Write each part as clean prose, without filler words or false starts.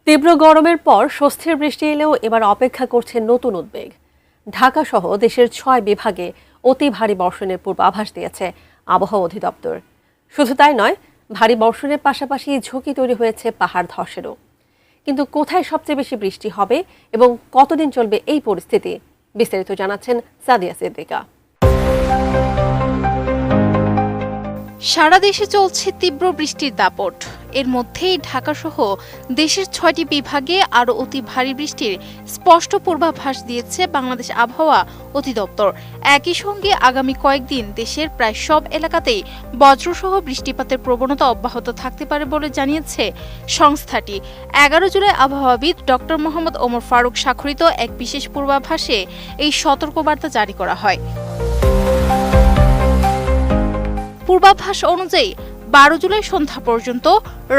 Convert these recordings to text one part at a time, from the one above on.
তীব্র গরমের পর স্বস্তির বৃষ্টি এলেও এবার অপেক্ষা করছে নতুন উদ্বেগ। ঢাকা সহ দেশের ৬ বিভাগে অতি ভারী বর্ষণের পূর্বাভাস দিয়েছে আবহাওয়া অধিদপ্তর। শুধু তাই নয়, ভারী বর্ষণের পাশাপাশি ঝুঁকি তৈরি হয়েছে পাহাড় ধসেরও। কিন্তু কোথায় সবচেয়ে বেশি বৃষ্টি হবে এবং কতদিন চলবে এই পরিস্থিতি, বিস্তারিত জানাচ্ছেন সাদিয়া সিদ্দিকা। সারা দেশে চলছে তীব্র বৃষ্টির দাপট। এর মধ্যেই ঢাকাসহ দেশের ৬টি বিভাগে আরও অতি ভারী বৃষ্টির স্পষ্ট পূর্বাভাস দিয়েছে বাংলাদেশ আবহাওয়া অধিদপ্তর। একই সঙ্গে আগামী কয়েকদিন দেশের প্রায় সব এলাকাতেই বজ্রসহ বৃষ্টিপাতের প্রবণতা অব্যাহত থাকতে পারে বলে জানিয়েছে সংস্থাটি। ১১ জুলাই আবহাওয়াবিদ ডক্টর মোহাম্মদ ওমর ফারুক স্বাক্ষরিত এক বিশেষ পূর্বাভাসে এই সতর্কবার্তা জারি করা হয়। পূর্বাভাস অনুযায়ী ১২ জুলাই সন্ধ্যা পর্যন্ত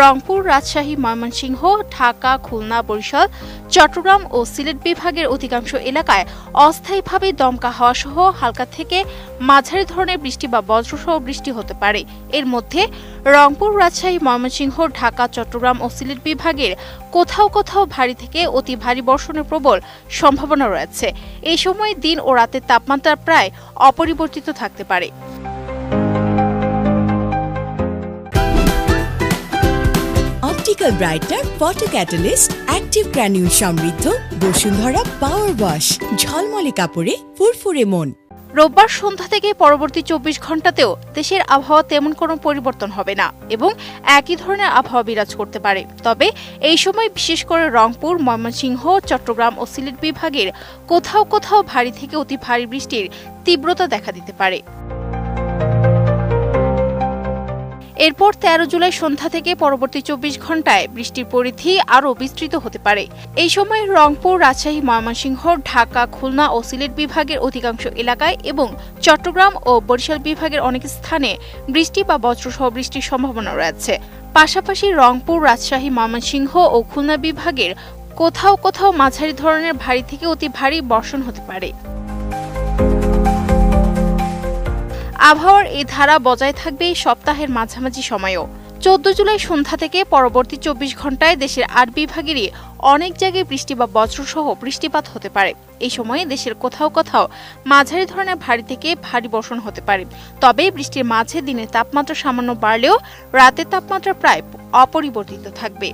রংপুর, রাজশাহী, ময়মনসিংহ, ঢাকা, খুলনা, বরিশাল, চট্টগ্রাম ও সিলেট বিভাগের অধিকাংশ এলাকায় অস্থায়ীভাবে দমকা হাওয়া সহ হালকা থেকে মাঝারি ধরনের বৃষ্টি বা বজ্রসহ বৃষ্টি হতে পারে। এর মধ্যে রংপুর, রাজশাহী, ময়মনসিংহ, ঢাকা, চট্টগ্রাম ও সিলেট বিভাগের কোথাও কোথাও ভারী থেকে অতি ভারী বর্ষণের প্রবল সম্ভাবনা রয়েছে। এই সময় দিন ও রাতের তাপমাত্রা প্রায় অপরিবর্তিত থাকতে পারে। Optical brighter photo catalyst active granule সমৃদ্ধ বসুন্ধরা পাওয়ার ওয়াশ, ঝলমলে কাপড়ে ফুরফুরে মন। রোববার সন্ধ্যা থেকে পরবর্তী ২৪ ঘন্টাতেও দেশের আবহাওয়া তেমন কোনো পরিবর্তন হবে না এবং একই ধরনের আবহাওয়া বিরাজ করতে পারে। তবে এই সময় বিশেষ করে রংপুর, ময়মনসিংহ, চট্টগ্রাম ও সিলেট বিভাগের কোথাও কোথাও ভারী থেকে অতি ভারী বৃষ্টির তীব্রতা দেখা দিতে পারে। এরপর ১৩ জুলাই সন্ধ্যা থেকে পরবর্তী ২৪ ঘন্টায় বৃষ্টির পরিধি আরও বিস্তৃত হতে পারে। এই সময় রংপুর, রাজশাহী, ময়মনসিংহ, ঢাকা, খুলনা ও সিলেট বিভাগের অধিকাংশ এলাকায় এবং চট্টগ্রাম ও বরিশাল বিভাগের অনেক স্থানে বৃষ্টি বা বজ্রসহ বৃষ্টির সম্ভাবনা রয়েছে। পাশাপাশি রংপুর, রাজশাহী, ময়মনসিংহ ও খুলনা বিভাগের কোথাও কোথাও মাঝারি ধরনের ভারী থেকে অতি ভারী বর্ষণ হতে পারে। আবহাওয়ার এই ধারা বজায় থাকবে সপ্তাহের মাঝামাঝি সময়েও। ১৪ জুলাই সন্ধ্যা থেকে পরবর্তী ২৪ ঘন্টায় দেশের ৮ বিভাগেরই অনেক জায়গায় বৃষ্টি বা বজ্রসহ বৃষ্টিপাত হতে পারে। এই সময়ে দেশের কোথাও কোথাও মাঝারি ধরনের ভারী থেকে ভারী বর্ষণ হতে পারে। তবে বৃষ্টির মাঝে দিনের তাপমাত্রা সামান্য বাড়লেও রাতের তাপমাত্রা প্রায় অপরিবর্তিত থাকবে।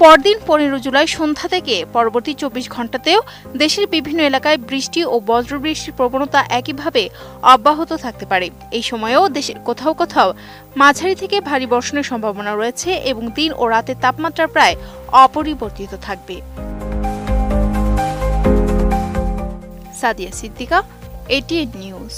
পরদিন ১৫ জুলাই সন্ধ্যা থেকে পরবর্তী ২৪ ঘন্টাতেও দেশের বিভিন্ন এলাকায় বৃষ্টি ও বজ্রবৃষ্টির প্রবণতা একইভাবে অব্যাহত থাকতে পারে। এই সময়েও দেশের কোথাও কোথাও মাঝারি থেকে ভারী বর্ষণের সম্ভাবনা রয়েছে এবং দিন ও রাতের তাপমাত্রা প্রায় অপরিবর্তিত থাকবে। Sadia Siddika, ATN news.